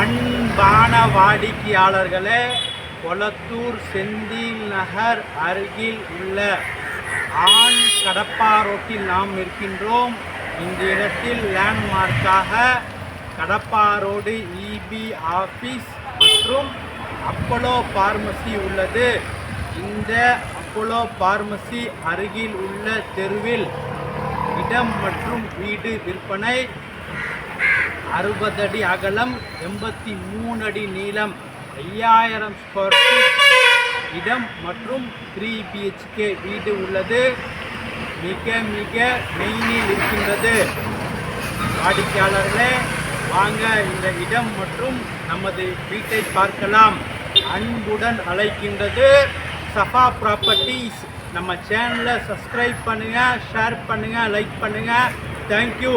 அன்பான வாடிக்கையாளர்களே, கொளத்தூர் செந்தில் நகர் அருகில் உள்ள ஆண் கடப்பா ரோட்டில் நாம் இருக்கின்றோம். இந்த இடத்தில் லேண்ட்மார்க்காக கடப்பா ரோடு இபி ஆஃபீஸ் மற்றும் அப்போலோ பார்மசி உள்ளது. இந்த அப்போலோ பார்மசி அருகில் உள்ள தெருவில் இடம் மற்றும் வீடு விற்பனை. 60 அடி அகலம், 83 அடி நீளம், 5000 ஸ்கொயர் ஃபீட் இடம் மற்றும் 3 BHK வீடு உள்ளது. மிக மிக மெயினில் இருக்கின்றது. வாடிக்கையாளர்களே, வாங்க இந்த இடம் மற்றும் நமது வீட்டை பார்க்கலாம். அன்புடன் அழைக்கின்றது சஃபா ப்ராப்பர்ட்டிஸ். நம்ம சேனலை சப்ஸ்கிரைப் பண்ணுங்கள், ஷேர் பண்ணுங்கள், லைக் பண்ணுங்கள். தேங்க்யூ.